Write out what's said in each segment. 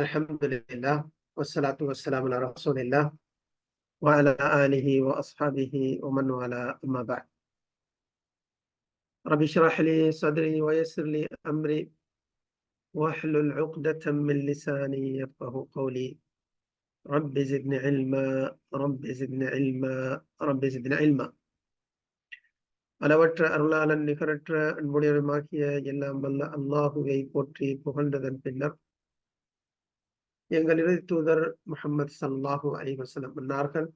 الحمد لله والصلاة والسلام على رسول الله وعلى آله وأصحابه ومن والاه أما بعد. رب اشرح لي صدري ويسر لي أمري واحلل عقدة من لساني يفقه قولي. رب زدني علما رب زدني علما رب زدني علما. அளவற்ற அருளாளன் நிகரற்ற அன்புடையவருமாகிய எல்லாம் வல்ல அல்லாஹுவை போற்றி புகழ்ந்ததன் பின்னர் எங்கள் இறுதி தூதர் முஹம்மது ஸல்லல்லாஹு அலைஹி வஸல்லம் அன்னார்கள்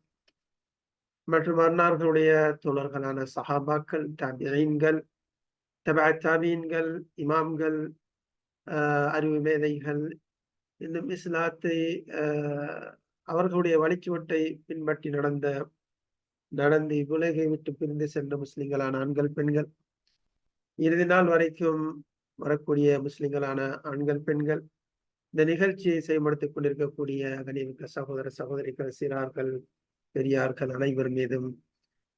மற்றும் அன்னார்களுடைய தோழர்களான சஹாபாக்கள், தாபிஈன்கள், தபஅ தாபிஈன்கள், இமாம்கள், அறிவு மேதைகள், இன்னும் இஸ்லாத்தை அவர்களுடைய வழிச்சுவட்டை பின்பற்றி நடந்து இவ்வுலகை விட்டு பிரிந்து சென்ற முஸ்லிம்களான ஆண்கள், பெண்கள், இறுதி நாள் வரைக்கும் வரக்கூடிய முஸ்லிம்களான ஆண்கள், பெண்கள், இந்த நிகழ்ச்சியை செயல்படுத்திக் கொண்டிருக்கக்கூடிய கண்ணியமிக்க சகோதர சகோதரிகள், சிறார்கள், பெரியார்கள் அனைவர் மீதும்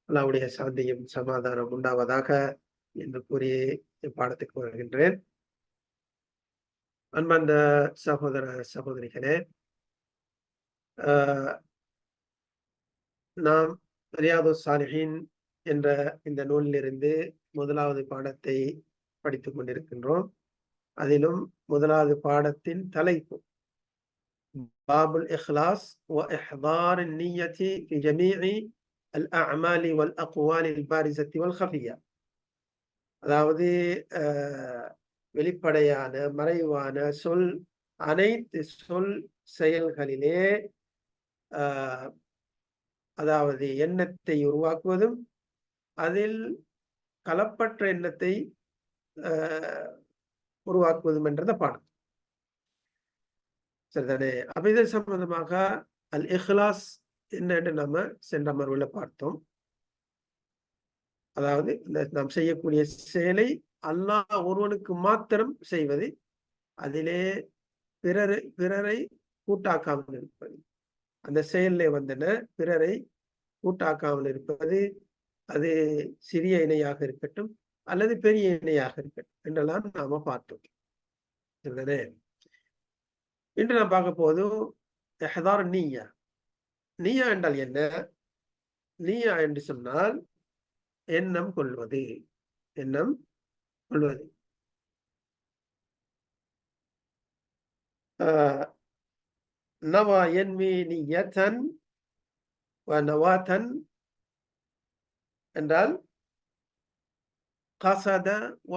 அல்லாஹ்வுடைய சாந்தியும் சமாதானம் உண்டாவதாக என்று கூறி பாடத்துக்கு வருகின்றேன். அன்பார்ந்த சகோதர சகோதரிகளே, நாம் ரியாதுஸ் ஸாலிஹீன் என்ற இந்த நூலிலிருந்து முதலாவது பாடத்தை படித்துக் கொண்டிருக்கின்றோம். அதிலும் முதலாவது பாடத்தின் தலைப்பு பாபுல் இஹ்லாஸ் வ இஹ்தார் நிய்யதி ஃபி ஜமீஇ அல் அஅமாலி வல் அக்வாலி அல் பாரிஸத்தி வல் ஹஃபியா. அதாவது வெளிப்படையான மறைவான அனைத்து செயல்களிலே அதாவது எண்ணத்தை உருவாக்குவதும் அதில் கலப்பற்ற எண்ணத்தை உருவாக்குவதும் என்றத பாடம். சரிதானே? அப்ப இதன் சம்பந்தமாக அல் இஹ்லாஸ் என்னன்னு நம்ம சென்ற அமர்வுல பார்த்தோம். அதாவது நாம் செய்யக்கூடிய செயலை அல்லாஹ் ஒருவனுக்கு மாத்திரம் செய்வது, அதிலே பிறரை கூட்டாக்காமல் இருப்பது, அந்த செயலிலே பிறரை கூட்டாக்காமல் இருப்பது, அது சிறிய இணையாக இருக்கட்டும் அல்லது பெரிய இணையாக இருக்கட்டும் என்றெல்லாம் நாம பார்த்தோம். சரிதானே? இன்று நாம் பார்க்க போதும் இஹ்தார் நிய்யா. நிய்யா என்றால் என்ன? நிய்யா என்று சொன்னால் எண்ணம் கொள்வது. நவா யன்வி நிய்யதன் வ நவாதன் என்றால் கஸத வ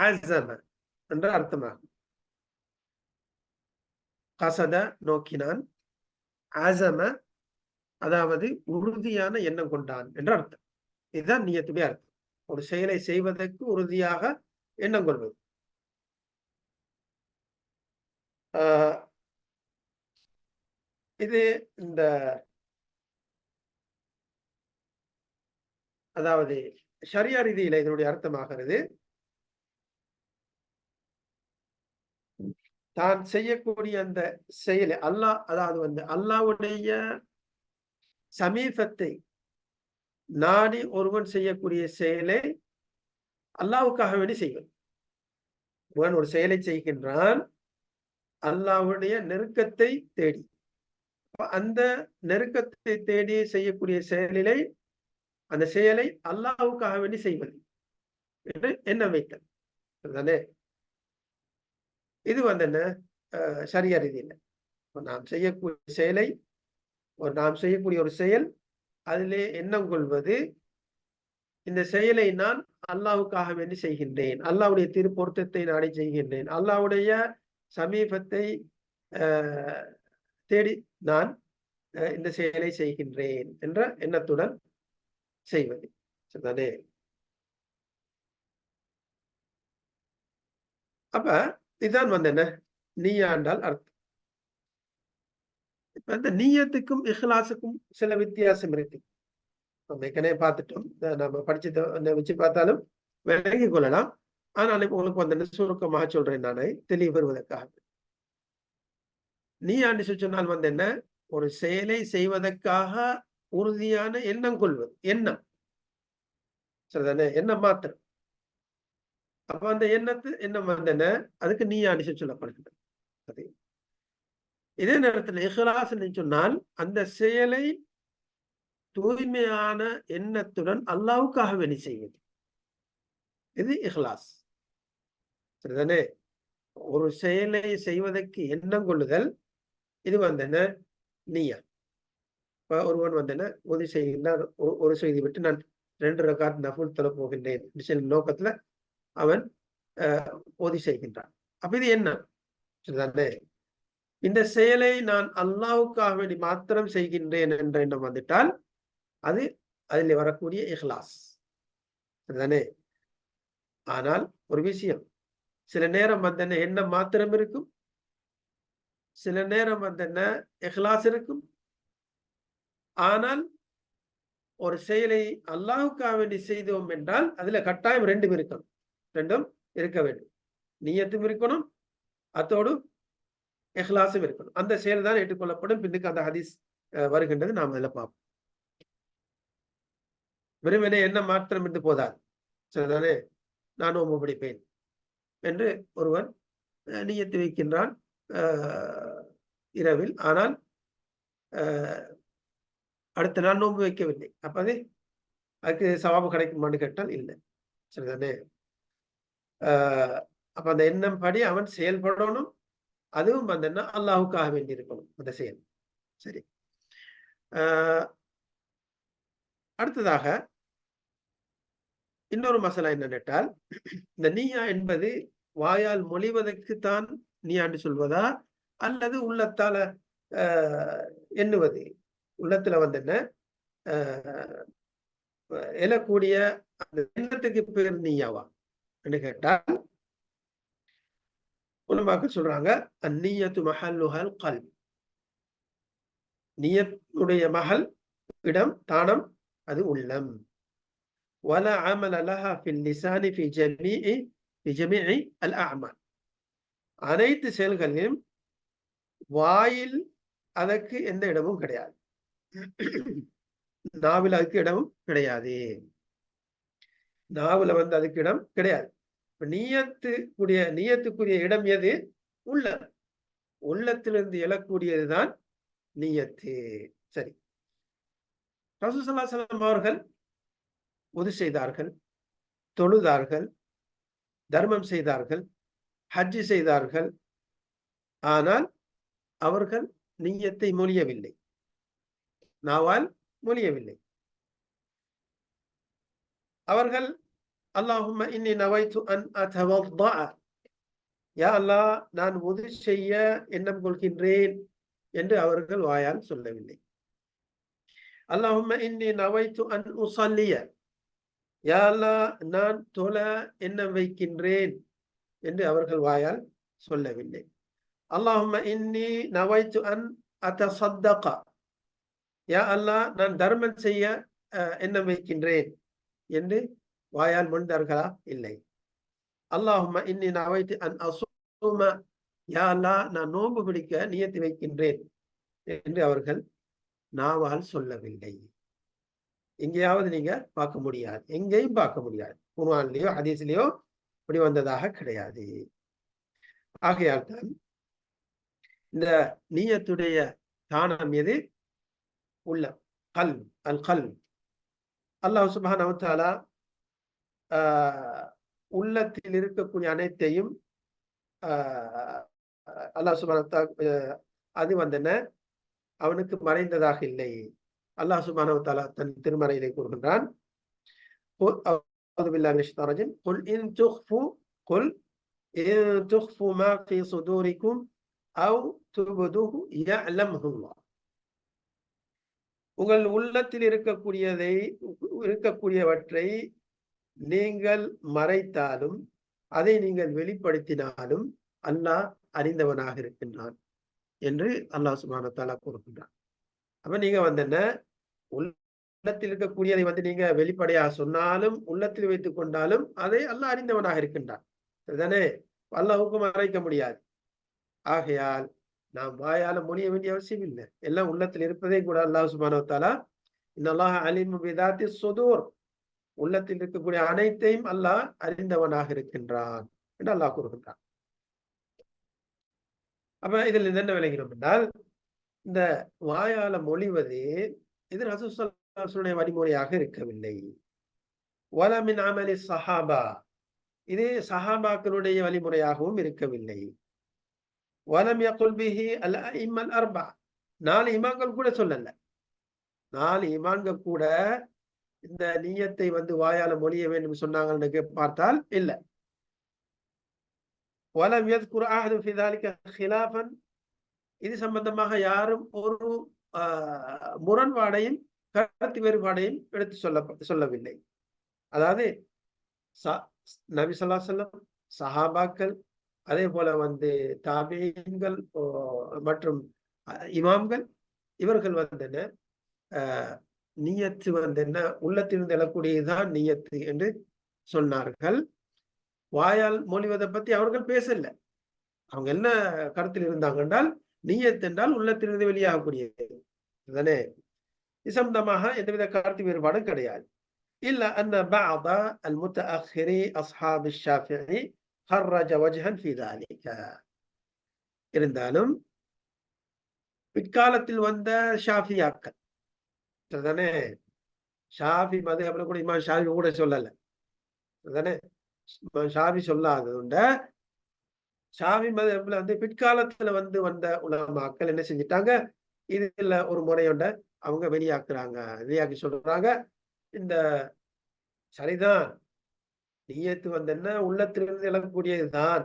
அஸம என்ற அர்த்தமாகும். கஸத நோக்கினான், அஸம அதாவது உறுதியான எண்ணம் கொண்டான் என்ற அர்த்தம். இதுதான் நிய்யத்துடைய அர்த்தம். ஒரு செயலை செய்வதற்கு உறுதியாக எண்ணம் கொள்வது. இது இந்த அதாவது ஷரியா ரீதியில இதனுடைய அர்த்தமாகிறது, தான் செய்யக்கூடிய அந்த செயலை அதாவது அல்லாஹ்வுடைய சமீபத்தை நாடி ஒருவன் செய்யக்கூடிய செயலை அல்லாஹ்வுக்காக வேண்டி செய்வது. ஒருவன் ஒரு செயலை செய்கின்றான் அல்லாஹ்வுடைய நெருக்கத்தை தேடி. அந்த நெருக்கத்தை தேடி செய்யக்கூடிய அந்த செயலை அல்லாஹ்வுக்காக வேண்டி செய்வது என்று எண்ணம் வைத்தல். அதுதானே? இது என்ன ஷரியா ரீதியில நாம் செய்யக்கூடிய ஒரு செயல், அதிலே எண்ணம் கொள்வது, இந்த செயலை நான் அல்லாஹ்வுக்காக வேண்டி செய்கின்றேன், அல்லாஹ்வுடைய திருப்பொருத்தத்தை நாடி செய்கின்றேன், அல்லாஹ்வுடைய சமீபத்தை தேடி நான் இந்த செயலை செய்கின்றேன் என்ற எண்ணத்துடன் செய்வது. சரிதானே? அப்ப இதுதான் என்ன நிய்யா என்றால் அர்த்தம். இந்த நிய்யத்துக்கும் இஹ்லாஸுக்கும் சில வித்தியாசம் இருக்கு. நம்ம ஏற்கனவே பார்த்துட்டோம். நம்ம படிச்சதை வச்சு பார்த்தாலும் விளங்கிக் கொள்ளலாம். ஆனால் இப்ப உங்களுக்கு சுருக்கமாக சொல்றேன், நானே தெளிவு பெறுவதற்காக. நிய்யான்னு சொன்னால் என்ன? ஒரு செயலை செய்வதற்காக உறுதியான எண்ணம் கொள்வது. சரிதானே? எண்ணம் மாத்திரம். அப்ப அந்த எண்ணம் என்ன? அதுக்கு நிய்யா சொல்லப்படுகிறது. இதே நேரத்தில் இஹ்லாஸ் என்று சொன்னால் அந்த செயலை தூய்மையான எண்ணத்துடன் அல்லாஹ்வுக்காக வேண்டி செய்வது. இது இஹ்லாஸ். சரிதானே? ஒரு செயலை செய்வதற்கு எண்ணம் கொள்ளுதல், இது என்ன நிய்யா. இப்ப ஒருவன் என்ன உதவி செய்கின்றான், ஒரு செய்தி விட்டு நான் 2 ரகாத் நஃபில் தொழ போகின்றேன் நோக்கத்துல அவன் உதவி செய்கின்றான். அப்ப இது என்ன? சரிதானே? இந்த செயலை நான் அல்லாஹ்வுக்காக வேண்டி மாத்திரம் செய்கின்றேன் என்ற எண்ணம் வந்துட்டால் அது அதில் வரக்கூடிய இஹ்லாஸ். சரிதானே? ஆனால் ஒரு விஷயம், சில நேரம் என்ன எண்ணம் மாத்திரம் இருக்கும், சில நேரம் என்ன இஹ்லாஸ் இருக்கும். ஆனால் ஒரு செயலை அல்லாஹ்வுக்காக வேண்டி செய்தோம் என்றால் அதுல கட்டாயம் ரெண்டும் இருக்கணும். ரெண்டும் இருக்க வேண்டும். நியத்தும் இருக்கணும், அத்தோடு இஹ்லாஸும் இருக்கணும். அந்த செயல் தான் ஏற்றுக்கொள்ளப்படும். பின்னுக்கு அந்த ஹதீஸ் வருகின்றது, நாம் அதில் பார்ப்போம். வெறுமனே எண்ணம் மாத்திரம் என்று போதாது. சரிதானே? நான் நோன்பு பிடிப்பேன் என்று ஒருவன் நியத்து வைக்கின்றான் இரவில். ஆனால் அடுத்த நாள் நோன்பு வைக்கவில்லை. அப்ப அதுக்கு சவாபு கிடைக்குமான்னு கேட்டால் இல்லை. சரிதானே? அப்ப அந்த எண்ணம் படி அவன் செயல்படணும். அதுவும் அல்லாஹ்வுக்காக வேண்டி இருக்கணும் அந்த செயல். சரி. அடுத்ததாக இன்னொரு மசாலா என்னென்றால், இந்த நீயா என்பது வாயால் மொழிவதற்குத்தான் நீயாண்டு சொல்வதா, அல்லது உள்ளத்தால எண்ணுவது, உள்ளத்துல என்ன எழக்கூடிய அந்த எண்ணத்துக்கு பேர் நீயாவா என்று கேட்டால், உலமாக்கள் சொல்றாங்க, அந்நியத்து மஹல்லுஹல் கல்ப். நியத்துடைய மஹல், இடம், தானம், அது உள்ளம். ولا عمل لها في اللسان في جميع الأعمال. அனைத்து செயல்களிலும் வாயில் அதற்கு எந்த இடமும் கிடையாது, நாவில் அதுக்கு இடமும் கிடையாது. நாவில் அதுக்கு இடம் கிடையாது. நியத்துக்குரிய இடம் எது? உள்ளம். உள்ளத்திலிருந்து எழக்கூடியதுதான் நியத்து. சரி. ரசூலுல்லாஹி ஸல்லல்லாஹு அலைஹி வஸல்லம் அவர்கள் உது செய்தார்கள், தொழுதார்கள், தர்மம் செய்தார்கள், ஹஜ் செய்தார்கள். ஆனால் அவர்கள் நிய்யத்தை மொழியவில்லை, நாவால் மொழியவில்லை. அவர்கள் அல்லாஹும்ம இன்னி நவைத்து அன் அதவத்தஅ, யா அல்லாஹ் நான் உது செய்ய எண்ணம் கொள்கின்றேன் என்று அவர்கள் வாயால் சொல்லவில்லை. அல்லாஹும்ம இன்னி நவைத்து அன் உஸல்லிய, யா அல்லாஹ் நான் தொழ எண்ணம் வைக்கின்றேன் என்று அவர்கள் வாயால் சொல்லவில்லை. அல்லாஹும்ம இன்னி நவைத்து அன் அதஸத்தக, யா அல்லாஹ் நான் தர்மம் செய்ய எண்ணம் வைக்கின்றேன் என்று வாயால் மொழிந்தார்களா? இல்லை. அல்லாஹும்ம இன்னி நவைத்து அன் அஸூம, யா அல்லாஹ் நான் நோன்பு பிடிக்க நியத்து வைக்கின்றேன் என்று அவர்கள் நாவால் சொல்லவில்லை. எங்கேயாவது நீங்க பார்க்க முடியாது, எங்கேயும் பார்க்க முடியாது. குர்ஆன்லயோ ஹதீஸ்லயோ இப்படி வந்ததாக கிடையாது. ஆகையால் தான் இந்த நியத்துடைய தானம் எது? உள்ளம், கல்ப், அல் கல்ப். அல்லாஹ் சுப்ஹானஹு வ தஆலா உள்ளத்தில் இருக்கக்கூடிய அனைத்தையும் அல்லாஹ் சுப்ஹானஹு வ தஆலா அது என்ன அவனுக்கு மறைந்ததாக இல்லை. அல்லாஹ் சுப்ஹானஹு வ தஆலா தன் திருமறையிலே கூறுகின்றான், அஊது பில்லாஹி மினஷ் ஷைத்தானிர் ரஜீம், குல் இன் துக்ஃபு மா ஃபீ சுதூரிக்கும் அவ் துப்துஹு யஅலமுல்லாஹ். உங்கள் உள்ளத்தில் இருக்கக்கூடியவற்றை நீங்கள் மறைத்தாலும் அதை நீங்கள் வெளிப்படுத்தினாலும் அல்லாஹ் அறிந்தவனாக இருக்கின்றான் என்று அல்லாஹ் சுப்ஹானஹு வ தஆலா கூறுகின்றான். அப்ப நீங்க என்ன உள்ளத்தில் இருக்கக்கூடியதை நீங்க வெளிப்படையாக சொன்னாலும், உள்ளத்தில் வைத்துக் கொண்டாலும் அதை அல்லாஹ் அறிந்தவனாக இருக்கின்றான். சரிதானே? அல்லாஹ்வுக்கு மறைக்க முடியாது. ஆகையால் நாம் வாயால மொழிய வேண்டிய அவசியம் இல்லை. எல்லாம் உள்ளத்தில் இருப்பதே கூட அல்லாஹ் சுப்ஹானஹு வ தஆலா இன்னல்லாஹ அலீமும் பிதாத்தி ஸுதூர், உள்ளத்தில் இருக்கக்கூடிய அனைத்தையும் அல்லாஹ் அறிந்தவனாக இருக்கின்றான் என்று அல்லாஹ் கூறுகின்றான். அப்ப இதுல இருந்து என்ன விளங்கினோம் என்றால், இந்த வாயால மொழிவது இது ரசூல் ஸல்லல்லாஹு அலைஹி வஸல்லம் வழிமுறையாக இருக்கவில்லை. வல மின் அமலி ஸஹாபா, இது சஹாபாக்களுடைய வழிமுறையாகவும் இருக்கவில்லை. வலம் யகுல் பிஹி அல் அஇம்மல் அர்பஅ, 4 இமாம்கள் கூட சொல்லல. 4 இமாம்கள் கூட இந்த நிய்யத்தை வந்து வாயால மொழிய வேண்டும் சொன்னாங்கன்னு பார்த்தால் இல்ல. வலம் யذ்குர் அஹதுன் ஃபி ذلك خிலாஃபன், இது சம்பந்தமாக யாரும் ஒரு முரண்பாடையும் கருத்து வேறுபாடையும் எடுத்து சொல்லவில்லை. அதாவது நபி ஸல்லல்லாஹு அலைஹி வஸல்லம், சஹாபாக்கள், அதே போல வந்து தாபீன்கள் மற்றும் இமாம்கள், இவர்கள் வந்து என்ன நியத்து வந்து என்ன உள்ளத்திலிருந்து எழக்கூடியதுதான் நியத்து என்று சொன்னார்கள். வாயால் மொழிவதை பத்தி அவர்கள் பேசல. அவங்க என்ன கருத்தில் இருந்தாங்க என்றால், நியத் என்றால் உள்ளத்திலிருந்து வெளியாகக்கூடியது தானே. இது சம்பந்தமாக எந்தவித கருத்து வேறுபாடும் கிடையாது. إلا أن بعض المتأخري أصحاب الشافعي خرج وجها في ذلك. இருந்தாலும் பிற்காலத்தில் வந்த ஷாஃபியாக்கள் தானே, ஷாஃபி மதுஹப்ல கூட இமாம் ஷாஃபி கூட சொல்லல தானே, ஷாஃபி சொல்லாததுண்ட ஷாஃபி மதுஹப்ல வந்து பிற்காலத்துல வந்த உலமாக்கள் என்ன செஞ்சிட்டாங்க, இதுல ஒரு முறையோட அவங்க வெளியாக்கி சொல்றாங்க. இந்த சரிதான், நியத்து வந்து என்ன உள்ளத்திலிருந்து எழக்கூடியதுதான்.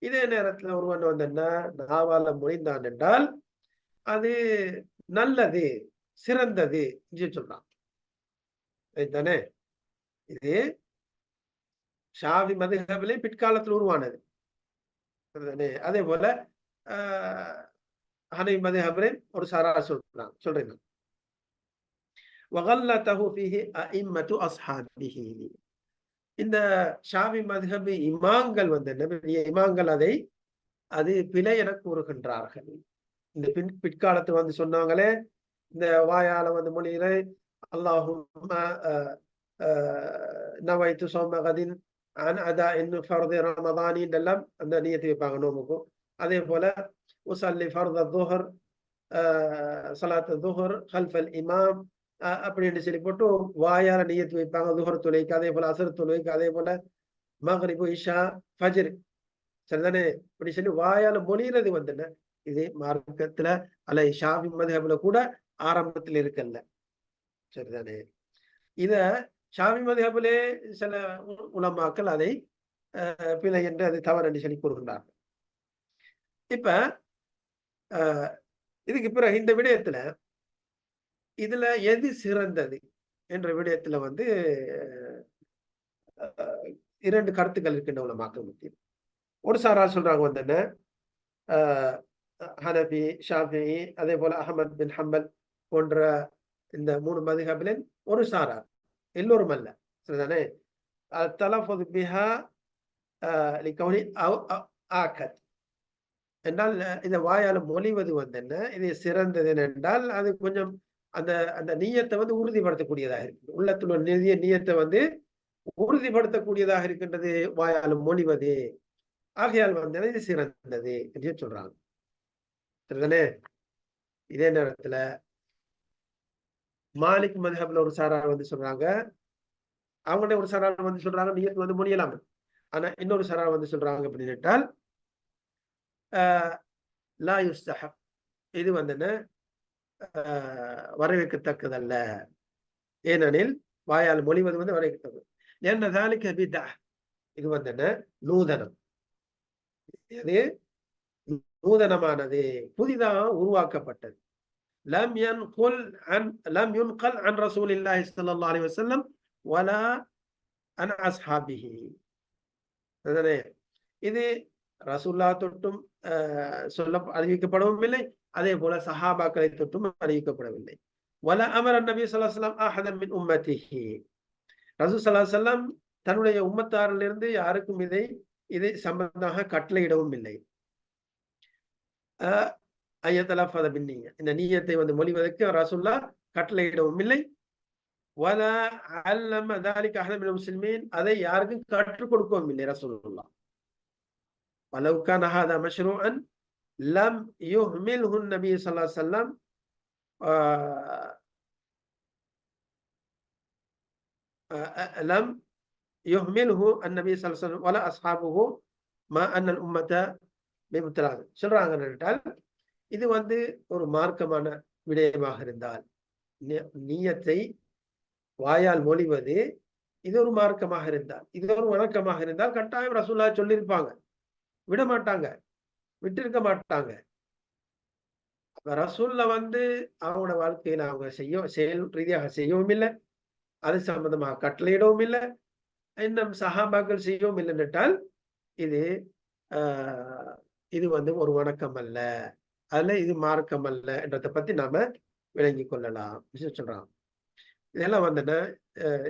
இதே நேரத்துல ஒருவன் வந்து என்ன நாவால மொழிந்தான் என்றால் அது நல்லது, சிறந்தது என்று சொல்றான். தானே, இது ஷாஃபி மதுஹபிலே பிற்காலத்தில் உருவானது. அதே போல ஹனஃபி மதுஹபிலே ஒரு சாரார் சொல்றேன். வகல்லதஹு ஃபீஹி அஇம்மத்து அஸ்ஹாபிஹி, இந்த ஷாஃபி மதுஹப் இமாம்கள் வந்து என்ன இமாம்கள் அது பிழை என கூறுகின்றார்கள். இந்த பிற்காலத்து வந்து சொன்னாங்களே, இந்த வாயால வந்து மொழியில அல்லாஹும்ம நவைத்து ஸௌம கதின் அன் அதாஇன் ஃபர்தி ரமதானி எல்லாம் அந்த நியத்து வைப்பாங்க நோம்புக்கும். அதே போல உஸல்லி ஃபர்த ظுஹர் ஸலாத் ظுஹர் கல்ஃபல் இமாம் அப்படின்னு சொல்லி போட்டு வாயால நியத்து வைப்பாங்க ظுஹர் தொழுகைக்கு, அதே போல அஸ்ர் தொழுகைக்கு, அதே போல மக்ரிபு, இஷா, ஃபஜ்ர், சரிதானே. இப்படி சொல்லி வாயால மொழிகிறது வந்து என்ன, இது மார்க்கத்துல அல்ல ஷாஃபி மதுஹப்ல கூட ஆரம்பத்தில் இருக்கல்ல, சரிதானே. இத ஷாஃபி மதுஹப்லே சில உலமாக்கள் அதை பிழை என்று அது தவறு என்று சொல்லி கூறுகின்றார்கள். இப்ப இதுக்கு பிறகு இந்த விடயத்துல இதுல எது சிறந்தது என்ற விடயத்துல வந்து 2 கருத்துக்கள் இருக்கின்ற உலமாக்கள் மத்தியில். ஒரு சாரார் சொல்றாங்க வந்து என்ன, ஹனபி, ஷாஃபிஈ, அதே போல அஹ்மத் பின் ஹம்பல் போன்ற இந்த 3 மதுஹபிலின் ஒரு சாரார், எல்லோரும் அல்ல, சரிதானே. தலஃபுஸ் பிஹா லிகௌனி ஆக்கத் என்றால் இந்த வாயால மொழிவது வந்து என்ன, இது சிறந்தது என்றால் அது கொஞ்சம் அந்த அந்த நியத்தை வந்து உறுதிப்படுத்தக்கூடியதாக இருக்கு. உள்ளத்துல நியத்தை வந்து உறுதிப்படுத்தக்கூடியதாக இருக்கின்றது வாயால மொழிவது. ஆகையால் வந்து இது சிறந்தது என்று சொல்றாங்க, சரிதானே. இதே நேரத்துல மாலிக் மதுஹப்ல ஒரு சாரார் வந்து சொல்றாங்க, அவங்களே ஒரு சாரார் வந்து சொல்றாங்க நியத்து வந்து மொழியலாம். ஆனா இன்னொரு சாரார் வந்து சொல்றாங்க அப்படின்னு கேட்டால் லா யுஸ்தஹப், இது வந்து என்ன வரவேற்கத்தக்கதல்ல. ஏனெனில் வாயால் மொழிவது வந்து வரவேற்கத்தக்கது. என்ன ذلك பித்அஹ், இது வந்து என்ன நூதனம், இது நூதனமானது, புதிதாக உருவாக்கப்பட்டது. லம் யுன்கல் அன் ரசூலில்லாஹி ஸல்லல்லாஹு அலைஹி வஸல்லம் வலா அன் அஸ்ஹாபிஹி. இது ரசூலுல்லாஹ் தொட்டும் அறிவிக்கப்படவும் இல்லை, அதே போல சஹாபாக்களை தொட்டும் அறிவிக்கப்படவில்லை. வல அமர நபி ஸல்லல்லாஹு அலைஹி வஸல்லம் அஹதன் மின் உம்மத்திஹி, ரசூல் ஸல்லல்லாஹு அலைஹி வஸல்லம் தன்னுடைய உம்மத்தாரிலிருந்து யாருக்கும் இதை சம்பந்தமாக கட்டளையிடவும் இல்லை. ஐயத்தலஃபத பின்னிய, இந்த நியத்தை வந்து மொழிவதற்கு ரசூலுல்லாஹ் கட்டளையிடவும் இல்லை. வல அல்லம ذلك அஹதன் மினல் முஸ்லிமீன், அதை யாருக்கும் கற்றுக் கொடுக்கவும் இல்லை ரசூலுல்லாஹ். வலவ் கான ஹாதா மஷ்ரூஅன் லம் யுஹ்மில்ஹு நபி ஸல்லல்லாஹு அலைஹி வஸல்லம் லம் யுஹ்மில்ஹு அன்-நபி ஸல்லல்லாஹு அலைஹி வஸல்லம் வல அஸ்ஹாபுஹு மா அன்னல் உம்மத பிமுத்தலாக சொல்றாங்க என்றால், இது ஒரு மார்க்கமான விடயமாக இருந்தால், நியத்தை வாயால் மொழிவது இது ஒரு மார்க்கமாக இருந்தால், இது ஒரு வணக்கமாக இருந்தால் கட்டாயம் ரசூலுல்லாஹ் சொல்லியிருப்பாங்க. விட மாட்டாங்க, விட்டிருக்க மாட்டாங்க. அப்ப ரசூல்ல அவங்களோட வாழ்க்கையில அவங்க செயல் ரீதியாக செய்யவும் இல்லை, அது சம்பந்தமாக கட்டளையிடவும் இல்லை, இன்னும் சஹாபாக்கள் செய்யவும் இல்லை என்றால் இது ஆஹ் இது ஒரு வணக்கம் அல்ல, அதுல இது மார்க்கம் அல்ல என்றதை பத்தி நாம விளங்கிக் கொள்ளலாம் சொல்றாங்க. இதெல்லாம்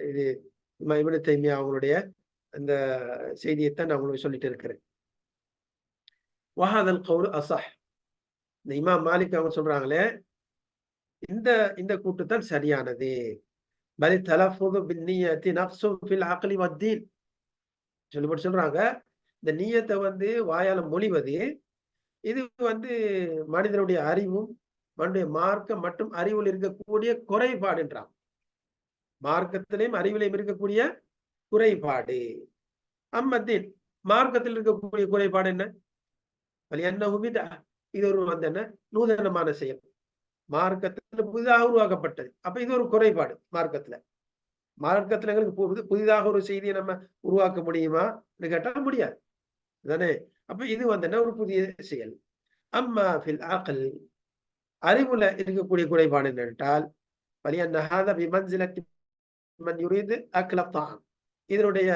இது இப்னு தைமியா அவங்களுடைய அந்த செய்தியைத்தான் நான் உங்களுக்கு சொல்லிட்டு இருக்கிறேன். வஹாதல் கவுல் அஸஹ், இந்த இமாம் மாலிக் அவங்க சொல்றாங்களே, இந்த இந்த கூட்டுத்தான் சரியானது. பலி தலஃபுது பின்னியத்தி நஃப்ஸுன் ஃபில் அக்லி வத்தீன் சொல்லிப்பட்டு சொல்றாங்க, இந்த நியத்தை வாயால மொழிவது இது மனிதனுடைய அறிவும் மனிதனுடைய மார்க்கம் மற்றும் அறிவில் இருக்கக்கூடிய குறைபாடு என்றான். மார்க்கத்திலையும் அறிவிலையும் இருக்கக்கூடிய குறைபாடு. அம்மத்தீன், மார்க்கத்தில் இருக்கக்கூடிய குறைபாடு என்ன? இது ஒரு என்ன நூதனமான செயல், மார்க்கத்துல புதிதாக உருவாக்கப்பட்டது. அப்ப இது ஒரு குறைபாடு மார்க்கத்துல. மார்க்கத்துல எங்களுக்கு புதிதாக ஒரு செய்தியை நம்ம உருவாக்க முடியுமா கேட்டா முடியாது தானே. அப்ப இது ஒரு புதிய செயல். அம்மா ஃபில் அக்ல், அறிவுல இருக்கக்கூடிய குறைபாடு என்னென்றால், இதனுடைய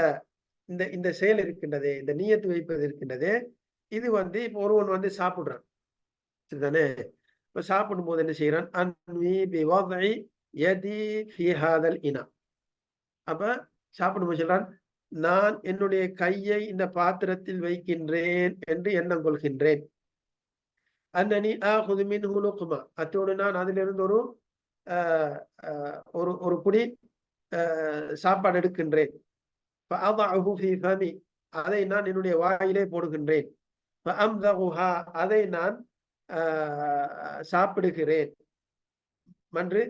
இந்த செயல் இருக்கின்றதே, இந்த நியத்து வைப்பது இருக்கின்றதே, இது இப்ப ஒருவன் சாப்பிடுறான் சரிதானே. இப்ப சாப்பிடும் போது என்ன செய்யறான்? அப்ப சாப்பிடும் சொல்றான், நான் என்னுடைய கையை இந்த பாத்திரத்தில் வைக்கின்றேன் என்று எண்ணம் கொள்கின்றேன். அன்னனி ஆகுது மின்ஹு லுக்மா, அத்தோடு நான் அதிலிருந்து ஒரு குடி சாப்பாடு எடுக்கின்றேன். அதை நான் என்னுடைய வாயிலே போடுகின்றேன். அதை நான் சாப்பிடுகிறேன், மென்று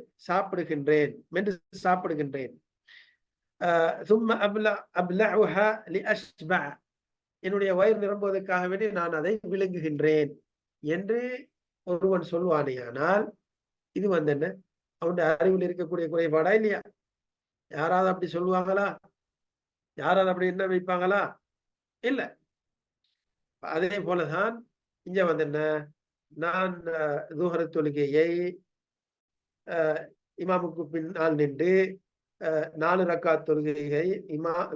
சாப்பிடுகின்றேன். என்னுடைய வயிறு நிரம்புவதற்காக வேண்டி நான் அதை விழுங்குகின்றேன் என்று ஒருவன் சொல்வானேயானால், இது என்ன அவனுடைய அறிவில் இருக்கக்கூடிய குறைபாடா இல்லையா? யாராவது அப்படி சொல்லுவாங்களா? யாராவது அப்படி என்ன வைப்பாங்களா? இல்ல. அதே போலதான் இங்க என்ன, நான் துஹர் தொழுகையை இமாமுக்கு பின்னால் நின்று 4 ரக்காத் தொழுகையை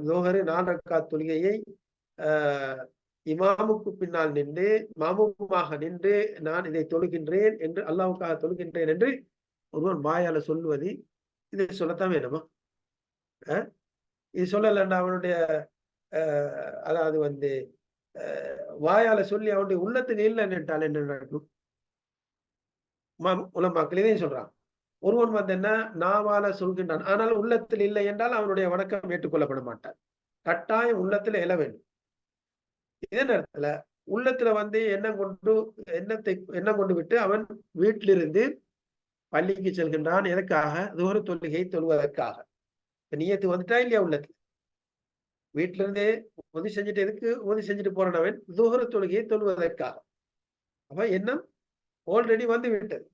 துஹர் 4 ரக்காத் தொழுகையை இமாமுக்கு பின்னால் நின்று மாமுமாக நின்று நான் இதை தொழுகின்றேன் என்று, அல்லாஹ்வுக்காக தொழுகின்றேன் என்று ஒருவன் வாயால சொல்லுவது, இதை சொல்லத்தான் வேணுமா? இது சொல்லலன்னா அவனுடைய அதாவது வாயால சொல்லி அவனுடைய உள்ளத்தில் இல்லைன்னு என்ன நடக்கும்? உலமாக்கள் இதையும் சொல்றான். ஒருவன் என்ன நாவால சொல்கின்றான், ஆனால் உள்ளத்தில் இல்லை என்றால் அவனுடைய வணக்கம் ஏற்றுக்கொள்ளப்பட மாட்டார். கட்டாயம் உள்ளத்துல எழ வேண்டும். இதே நேரத்துல உள்ளத்துல எண்ணம் கொண்டு விட்டு அவன் வீட்டிலிருந்து பள்ளிக்கு செல்கின்றான். எதற்காக? துஹர் தொழுகை தொழுவதற்காக. நியத்து வந்துட்டா இல்லையா? உள்ளத்துல வீட்டில இருந்தே உதவி செஞ்சுட்டு, எதுக்கு உதவி செஞ்சுட்டு போறவன்? துஹர் தொழுகையை தொழுவதற்காக. அப்ப எண்ணம் ஆல்ரெடி விட்டது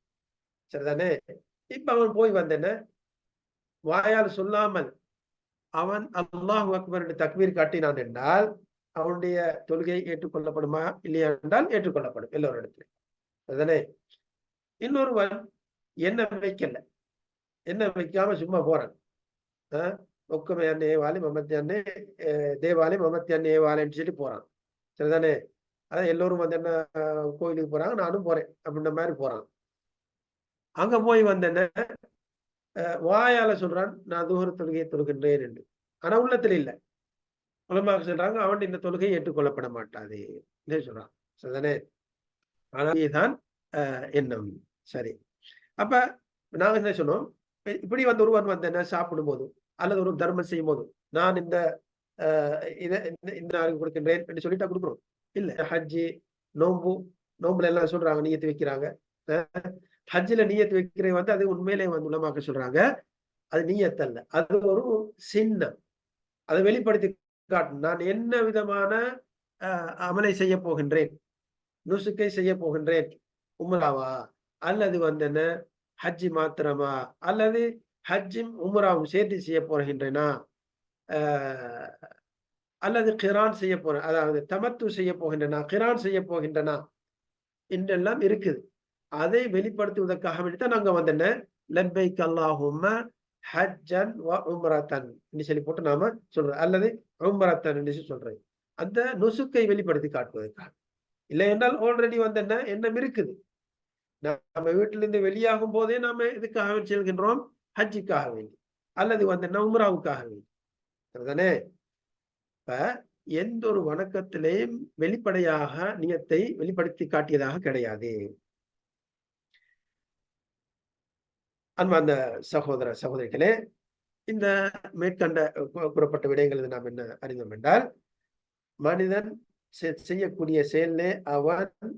சரிதானே. இப்ப அவன் போய் என்ன வாயால் சொல்லாமல் அவன் அல்லாஹு அக்பர் என்று தக்பீர் காட்டினான் என்றால் அவனுடைய தொழுகை ஏற்றுக்கொள்ளப்படுமா இல்லையா என்றால் ஏற்றுக்கொள்ளப்படும் எல்லோரிடத்திலும் அதுதானே. இன்னொருவன் எண்ணம் வைக்கல, எண்ணம் வைக்காம சும்மா போறான். ஒக்கமே அண்ணே வாலி மமத்தி அண்ணே தேவாலி மமத்தி அண்ணே வாலின்னு சொல்லிட்டு போறான் சரிதானே. அதான் எல்லோரும் என்ன கோயிலுக்கு போறாங்க, நானும் போறேன் அப்படின்ற மாதிரி போறான். அங்க போய் என்ன வாயால சொல்றான், நான் துஹர் தொழுகையை தொழுகின்றேன் என்று, ஆனா உள்ளத்துல இல்லை. உலமாக்கள் சொல்றாங்க அவன் இந்த தொழுகை ஏற்றுக்கொள்ளப்பட மாட்டாது சொல்றான் சரிதானே. ஆனாதான் எண்ணம் சரி. அப்ப நாங்க என்ன சொன்னோம், இப்படி ஒருவன் என்ன சாப்பிடும் போதும் அல்லது ஒரு தர்மம் செய்யும் போதும் நான் இந்த இதை இந்த ஆளுக்கு கொடுக்கின்றேன் என்று சொல்லிட்டா கொடுக்குறோம் இல்ல. ஹஜ்ஜி, நோம்பு, நோம்புல எல்லாம் சொல்றாங்க, நீயத்து வைக்கிறாங்க. ஹஜ்ஜில நீயத்து வைக்கிறது வந்து அது உண்மையிலே வந்து உலமாக்க சொல்றாங்க, அது நீயத் அல்ல, அது ஒரு சின்னம். அதை வெளிப்படுத்தி காட்டும். நான் என்ன விதமான அமலை செய்ய போகின்றேன், நுசுக்கை செய்ய போகின்றேன், உம்ராவா அல்லது வந்து என்ன ஹஜ்ஜி மாத்திரமா, அல்லது ஹஜ்ஜும் உம்ராவும் சேர்த்து செய்ய போகின்றேனா, அல்லது கிரான் செய்ய போறேன், அதாவது தமத்து செய்ய போகின்றனா, கிரான் செய்ய போகின்றனா என்றெல்லாம் இருக்குது. அதை வெளிப்படுத்துவதற்காக வேண்டித்தான் நாங்க வந்து லப்பைக் அல்லாஹும்ம ஹஜ்ஜன் வ உம்ரத்தன் என்று சொல்லி போட்டு நாம சொல்றோம், அல்லது உம்ரத்தன் என்று சொல்றேன். அந்த நுசுக்கை வெளிப்படுத்தி காட்டுவதற்காக. இல்லை என்றால் ஆல்ரெடி வந்து எண்ணம் இருக்குது. நம்ம வீட்டிலிருந்து வெளியாகும் போதே நாம இதுக்காக செல்கின்றோம், ஹஜ்ஜுக்காக வேண்டி, அல்லது வந்து உம்ராவுக்காக வேண்டி. சரிதானே? இப்ப எந்த ஒரு வணக்கத்திலேயும் வெளிப்படையாக நியத்தை வெளிப்படுத்தி காட்டியதாக கிடையாது. அன்பார்ந்த சகோதர சகோதரிகளே, இந்த மேற்கண்ட கூறப்பட்ட விடயங்கள் நாம் என்ன அறிந்தோம் என்றால், மனிதன் செய்யக்கூடிய செயலே அவன்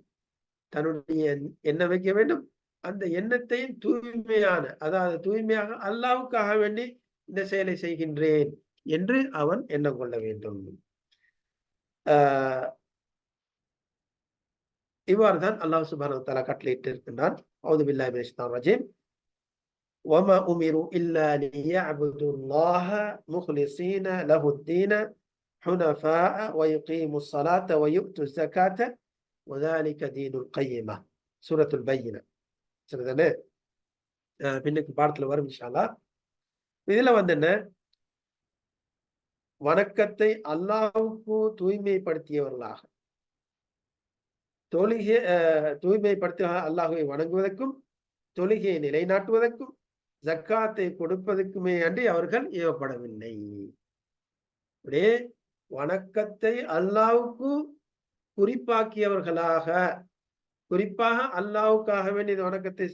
தன்னுடைய எண்ணம் வைக்க வேண்டும். அந்த எண்ணத்தையும் தூய்மையான, அதாவது தூய்மையாக அல்லாஹ்வுக்காக வேண்டி இந்த செயலை செய்கின்றேன் என்று அவன் எண்ணம் கொள்ள வேண்டும். இவ்வாறுதான் அல்லாஹ் சுப்ஹானஹு வ தஆலா கட்டளையிட்டு இருக்கின்றான். அஊது பில்லாஹி மினஷ் ஷைத்தானிர் ரஜீம். வமா உமிரு இல்லா லியஅபுதுல்லாஹ முக்லிஸீன லஹுத்தீன ஹுனஃபாஅ வ யுகீமுஸ் ஸலாத்த வ யு'த்துஸ் ஸகாத்த வதாலிக தீனுல் கய்யிமா. சூரத்துல் பையினா. சரிதானே? பின்னுக்கு பாடத்துல வரும் இன்ஷா அல்லாஹ். இதுல வந்து என்ன, வணக்கத்தை அல்லாஹ்வுக்கு தூய்மைப்படுத்தியவர்களாக, தொழுகை தூய்மைப்படுத்த அல்லாஹ்வை வணங்குவதற்கும், தொழுகையை நிலைநாட்டுவதற்கும், ஜக்காத்தை கொடுப்பதற்குமே அன்றி அவர்கள் ஏவப்படவில்லை. அப்படியே வணக்கத்தை அல்லாஹ்வுக்கு குறிப்பாக்கியவர்களாக, குறிப்பாக அல்லாஹ்வுக்காக வேண்டிய வணக்கத்தை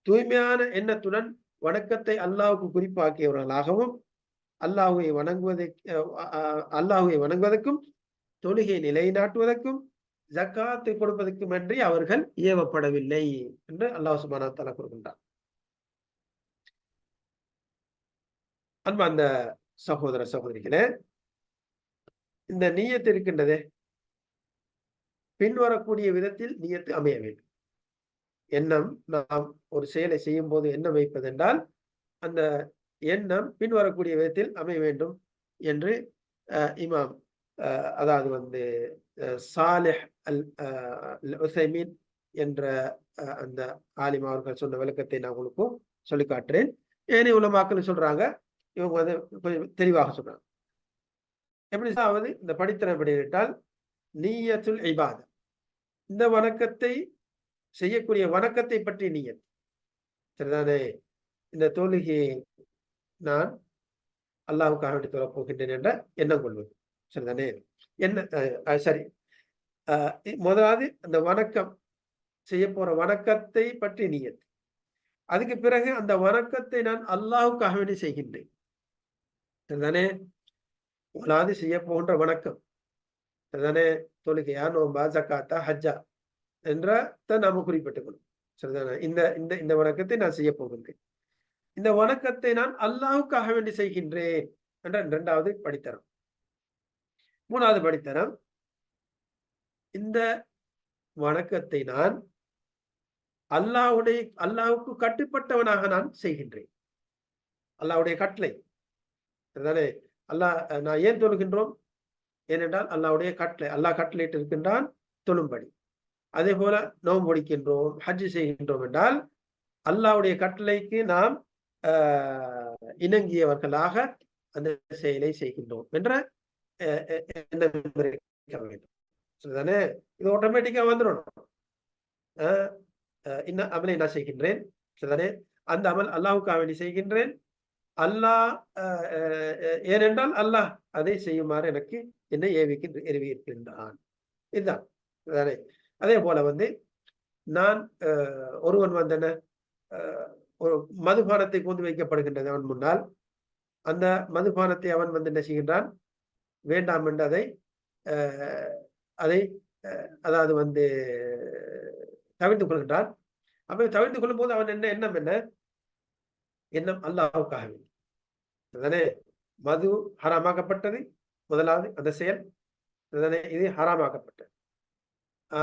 தூய்மையான எண்ணத்துடன் வணக்கத்தை அல்லாஹ்வுக்கு குறிப்பாக்கியவர்களாகவும், அல்லாஹ்வை வணங்குவதற்கும், தொழுகை நிலைநாட்டுவதற்கும், ஜக்காத்தை கொடுப்பதற்கும் அன்றி அவர்கள் ஏவப்படவில்லை என்று அல்லாஹ் சுப்ஹானஹு வ தஆலா கூறுகின்றார். அன்பார்ந்த சகோதர சகோதரிகளே, இந்த நியத்து இருக்கின்றதே, பின்வரக்கூடிய விதத்தில் நியத்து அமைய வேண்டும். எண்ணம், நாம் ஒரு செயலை செய்யும் போது எண்ணம் வைப்பதென்றால் அந்த எண்ணம் பின்வரக்கூடிய விதத்தில் அமைய வேண்டும் என்று இமாம் அதாவது வந்து சாலிஹ் அல் உஸைமீன் என்ற அந்த ஆலிம் அவர்கள் சொன்ன விளக்கத்தை நான் உங்களுக்கும் சொல்லி காட்டுறேன். ஏனைய உலமாக்கள் சொல்றாங்க, இவங்க வந்து கொஞ்சம் தெளிவாக சொல்றாங்க. எப்படி அதாவது இந்த படித்தரம் எப்படி கேட்டால், நிய்யத்துல் இபாதா, இந்த வணக்கத்தை செய்யக்கூடிய வணக்கத்தை பற்றி நியத். சரிதானே? இந்த தொழுகையை நான் அல்லாஹ்வுக்காக வேண்டி தொழப் போகின்றேன் என்ற எண்ணம் கொள்வது. சரிதானே? என்ன சரி, முதலாவது அந்த வணக்கம் செய்ய போற வணக்கத்தை பற்றி நியத். அதுக்கு பிறகு அந்த வணக்கத்தை நான் அல்லாஹ்வுக்காக வேண்டி செய்கின்றேன். சரிதானே? முதலாவது செய்ய போகின்ற வணக்கம், சரிதானே? தொழுகையா, நோம்பா, ஜக்காத்தா, ஹஜ்ஜா என்ற நாம குறிப்பிட்டுக்கணும். சரிதானே? இந்த இந்த இந்த வணக்கத்தை நான் செய்ய போகின்றேன். இந்த வணக்கத்தை நான் அல்லாஹ்வுக்காக வேண்டி செய்கின்றேன் என்ற இரண்டாவது படித்தரம். மூணாவது படித்தரம், இந்த வணக்கத்தை நான் அல்லாஹ்வுக்கு கட்டுப்பட்டவனாக நான் செய்கின்றேன். அல்லாஹ்வுடைய கட்டளை. சரிதானே? நான் ஏன் தொழுகின்றோம்? ஏனென்றால் அல்லாஹ்வுடைய கட்டளை, அல்லாஹ் கட்டளையிட்டு இருக்கின்றான் தொழும்படி. அதே போல நோன்பு பிடிக்கின்றோம், ஹஜ் செய்கின்றோம் என்றால் அல்லாஹ்வுடைய கட்டளைக்கு நாம் இணங்கியவர்களாக அந்த செயலை செய்கின்றோம் என்ற வேண்டும். சரிதானே? இது ஆட்டோமேட்டிக்கா வந்துடும். இன்னும் அமலை நான் செய்கின்றேன். சரிதானே? அந்த அமல் அல்லாஹ்வுக்காக வேண்டி செய்கின்றேன். அல்லாஹ் ஏனென்றால் அல்லாஹ் அதை செய்யுமாறு எனக்கு என்னை ஏவி இருக்கின்றான். இதுதான். அதே போல வந்து நான் ஒருவன் வந்து ஒரு மதுபானத்தை கொண்டு வைக்கப்படுகின்றது அவன் முன்னால். அந்த மதுபானத்தை அவன் வந்து என்ன செய்கின்றான்? வேண்டாம் என்று அதை அதாவது வந்து தவிர்த்து கொள்கின்றான். அப்ப தவிர்த்து கொள்ளும் போது அவன் என்ன எண்ணம் அல்லாஹ்வுக்காக வேண்டி. அதுதானே மது ஹராமாக்கப்பட்டது. முதலாவது அந்த செயல் அதுதானே இது ஹராமாக்கப்பட்டது. ஆ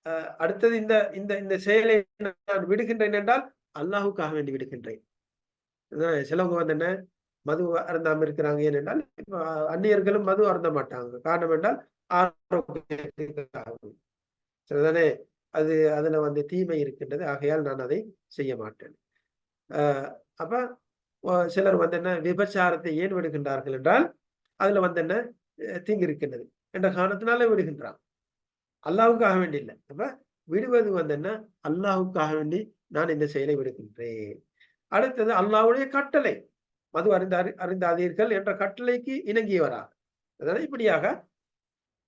அ அடுத்தது இந்த இந்த இந்த செயலை நான் விடுகின்றேன் என்றால், அல்லாஹ்வுக்காக வேண்டி விடுகின்றேன். சிலவங்க வந்து என்ன மது அருந்தாம இருக்கிறாங்க. ஏனென்றால், இப்ப அந்நியர்களும் மது அருந்த மாட்டாங்க. காரணம் என்றால் ஆரோக்கியத்திற்காக. சரிதானே? அதுல வந்து தீமை இருக்கின்றது. ஆகையால் நான் அதை செய்ய மாட்டேன். அ அப்ப சிலர் வந்து என்ன விபச்சாரத்தை ஏன் விடுகின்றார்கள் என்றால், அதுல வந்து என்ன தீங்கு இருக்கின்றது என்ற காரணத்தினால விடுகின்றான். அல்லாஹ்வுக்காக வேண்டி இல்ல. அப்ப விடுவது வந்து என்ன அல்லாஹ்வுக்காக வேண்டி நான் இந்த செயலை விடுகின்றேன். அடுத்தது அல்லாஹ்வுடைய கட்டளை. மது அருந்தாதீர்கள் என்ற கட்டளைக்கு இணங்கியவரா. அதனால இப்படியாக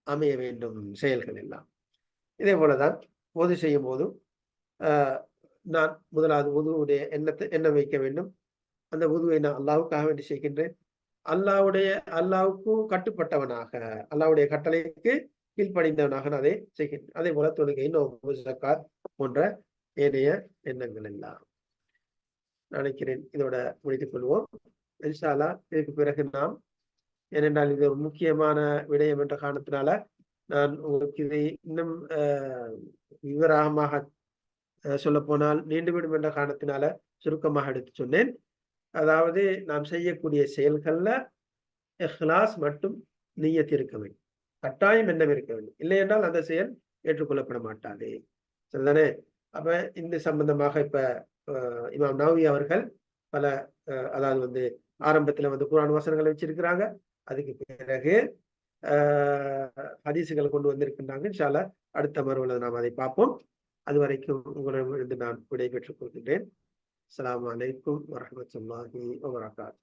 அமைய வேண்டும் செயல்கள் எல்லாம். இதே போலதான் வுது செய்யும்போதும், அ நான் முதலாவது வுதுவுடைய எண்ணம் வைக்க வேண்டும். அந்த வுதுவை நான் அல்லாஹ்வுக்காக வேண்டி செய்கின்றேன். அல்லாஹ்வுக்கும் கட்டுப்பட்டவனாக, அல்லாஹ்வுடைய கட்டளைக்கு கீழ்ப்படிந்தவனாக நான் அதை செய்கின்றேன். அதேபோல தொழுகை, நோன்பு, ஜக்காத் போன்ற ஏனைய எண்ணங்கள் எல்லாம். நினைக்கிறேன் இதோட முடித்துக் கொள்வோம். இன்ஷா அல்லாஹ் இதற்கு பிறகு நாம் ஏனென்றால் இது ஒரு முக்கியமான விடயம் என்ற காரணத்தினால, நான் உங்களுக்கு இதை இன்னும் விவரமாக சொல்லப்போனால் நீண்டுவிடும் என்ற காரணத்தினால சுருக்கமாக எடுத்துச் சொன்னேன். அதாவது நாம் செய்யக்கூடிய செயல்கள்ல இஹ்லாஸ் மற்றும் நிய்யத் இருக்க வேண்டும். கட்டாயம் எண்ணம் இருக்க வேண்டும். இல்லையென்றால் அந்த செயல் ஏற்றுக்கொள்ளப்பட மாட்டாது. சரிதானே? அப்ப இந்த சம்பந்தமாக இப்ப இமாம் நவவி அவர்கள் பல அதாவது வந்து ஆரம்பத்துல வந்து குர்ஆன் வசனங்களை வச்சிருக்கிறாங்க. அதுக்கு பிறகு ஹதீசுகளை கொண்டு வந்திருக்கின்றாங்க. இன்ஷா அல்லாஹ் அடுத்த அமர்வுல நாம் அதை பார்ப்போம். அதுவரைக்கும் உங்களிடமிருந்து நான் விடை பெற்றுக் கொள்கின்றேன். அஸ்ஸலாமு அலைக்கும் வரஹ்மத்துல்லாஹி வபரகாத்துஹு.